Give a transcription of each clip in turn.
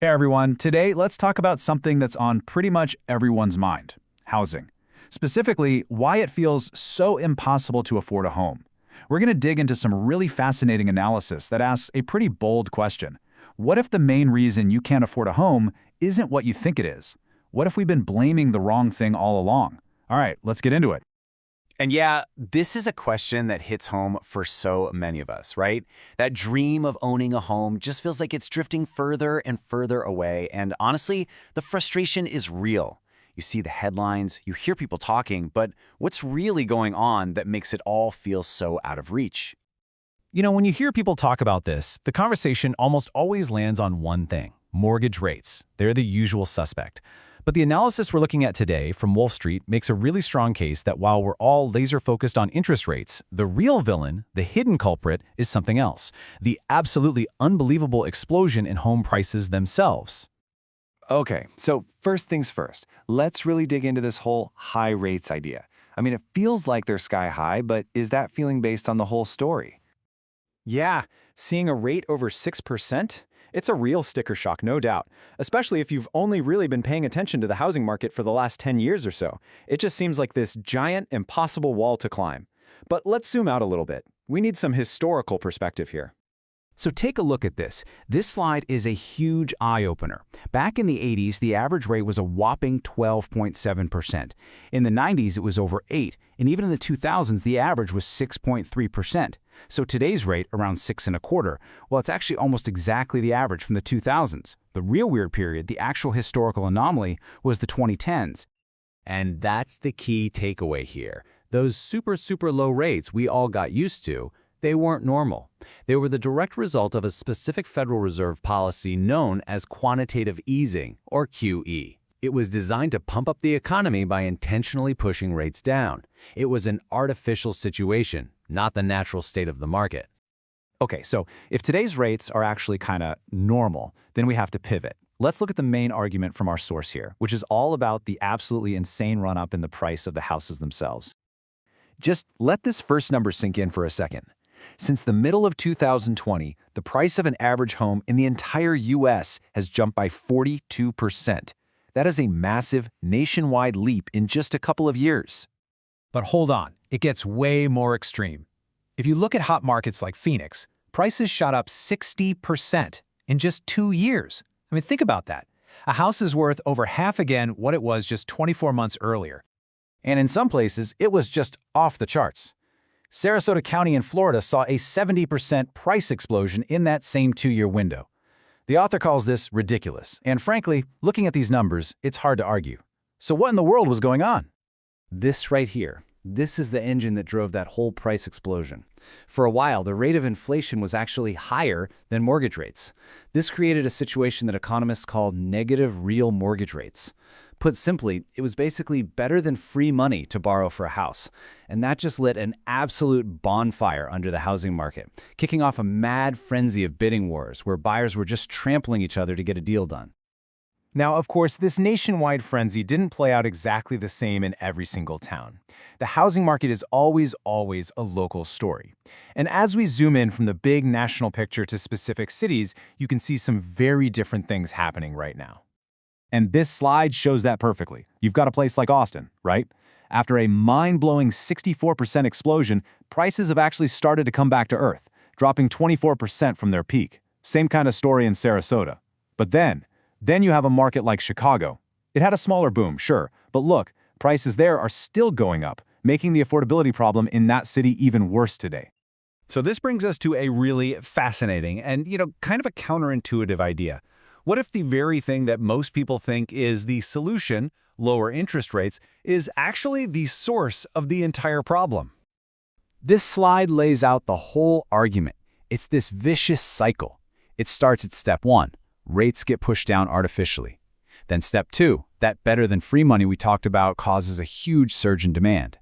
Hey everyone, today let's talk about something that's on pretty much everyone's mind: housing. Specifically, why it feels so impossible to afford a home. We're going to dig into some really fascinating analysis that asks a pretty bold question. What if the main reason you can't afford a home isn't what you think it is? What if we've been blaming the wrong thing all along? All right, let's get into it. And yeah, this is a question that hits home for so many of us, right? That dream of owning a home just feels like it's drifting further and further away. And honestly, the frustration is real. You see the headlines, you hear people talking, but what's really going on that makes it all feel so out of reach? When you hear people talk about this, the conversation almost always lands on one thing: mortgage rates. They're the usual suspect. But the analysis we're looking at today from Wolf Street makes a really strong case that while we're all laser-focused on interest rates, the real villain, the hidden culprit, is something else: the absolutely unbelievable explosion in home prices themselves. Okay, so first things first, let's really dig into this whole high rates idea. I mean, it feels like they're sky high, but is that feeling based on the whole story? Yeah, seeing a rate over 6%? It's a real sticker shock, no doubt, especially if you've only really been paying attention to the housing market for the last 10 years or so. It just seems like this giant, impossible wall to climb. But let's zoom out a little bit. We need some historical perspective here. So take a look at this. This slide is a huge eye-opener. Back in the 80s, the average rate was a whopping 12.7%. In the 90s, it was over 8, and even in the 2000s, the average was 6.3%. So today's rate, around 6.25, well, it's actually almost exactly the average from the 2000s. The real weird period, the actual historical anomaly, was the 2010s. And that's the key takeaway here. Those super low rates we all got used to, they weren't normal. They were the direct result of a specific Federal Reserve policy known as quantitative easing, or QE. It was designed to pump up the economy by intentionally pushing rates down. It was an artificial situation, not the natural state of the market. Okay, so if today's rates are actually kind of normal, then we have to pivot. Let's look at the main argument from our source here, which is all about the absolutely insane run-up in the price of the houses themselves. Just let this first number sink in for a second. Since the middle of 2020, the price of an average home in the entire U.S. has jumped by 42%. That is a massive nationwide leap in just a couple of years. But hold on, it gets way more extreme. If you look at hot markets like Phoenix, prices shot up 60% in just 2 years. I mean, think about that. A house is worth over half again what it was just 24 months earlier. And in some places, it was just off the charts. Sarasota County in Florida saw a 70% price explosion in that same 2-year window. The author calls this ridiculous, and frankly, looking at these numbers, it's hard to argue. So what in the world was going on? This right here, this is the engine that drove that whole price explosion. For a while, the rate of inflation was actually higher than mortgage rates. This created a situation that economists call negative real mortgage rates. Put simply, it was basically better than free money to borrow for a house. And that just lit an absolute bonfire under the housing market, kicking off a mad frenzy of bidding wars where buyers were just trampling each other to get a deal done. Now, of course, this nationwide frenzy didn't play out exactly the same in every single town. The housing market is always a local story. And as we zoom in from the big national picture to specific cities, you can see some very different things happening right now. And this slide shows that perfectly. You've got a place like Austin, right? After a mind-blowing 64% explosion, prices have actually started to come back to earth, dropping 24% from their peak. Same kind of story in Sarasota. But then you have a market like Chicago. It had a smaller boom, sure, but look, prices there are still going up, making the affordability problem in that city even worse today. So this brings us to a really fascinating and, kind of a counterintuitive idea. What if the very thing that most people think is the solution, lower interest rates, is actually the source of the entire problem? This slide lays out the whole argument. It's this vicious cycle. It starts at step 1. Rates get pushed down artificially. Then step 2, that better than free money we talked about causes a huge surge in demand.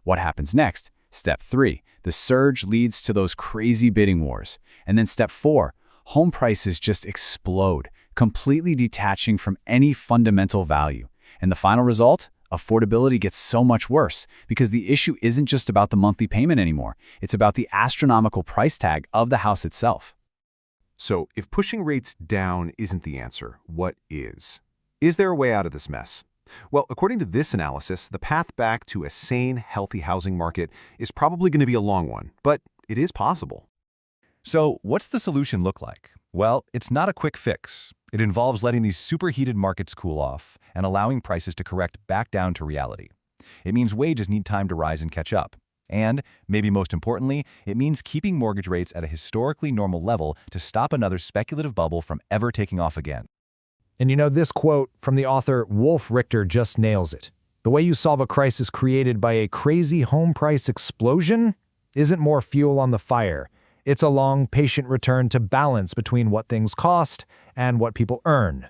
What happens next? Step 3, the surge leads to those crazy bidding wars. And then step 4, home prices just explode, completely detaching from any fundamental value. And the final result? Affordability gets so much worse because the issue isn't just about the monthly payment anymore. It's about the astronomical price tag of the house itself. So if pushing rates down isn't the answer, what is? Is there a way out of this mess? Well, according to this analysis, the path back to a sane, healthy housing market is probably going to be a long one, but it is possible. So what's the solution look like? Well, it's not a quick fix. It involves letting these superheated markets cool off and allowing prices to correct back down to reality. It means wages need time to rise and catch up. And, maybe most importantly, it means keeping mortgage rates at a historically normal level to stop another speculative bubble from ever taking off again. And you know, this quote from the author Wolf Richter just nails it. The way you solve a crisis created by a crazy home price explosion isn't more fuel on the fire. It's a long, patient return to balance between what things cost and what people earn.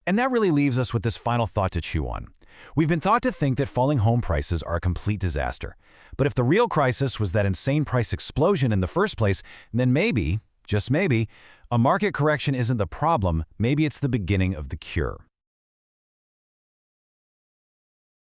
And that really leaves us with this final thought to chew on. We've been taught to think that falling home prices are a complete disaster. But if the real crisis was that insane price explosion in the first place, then maybe, just maybe, a market correction isn't the problem, maybe it's the beginning of the cure.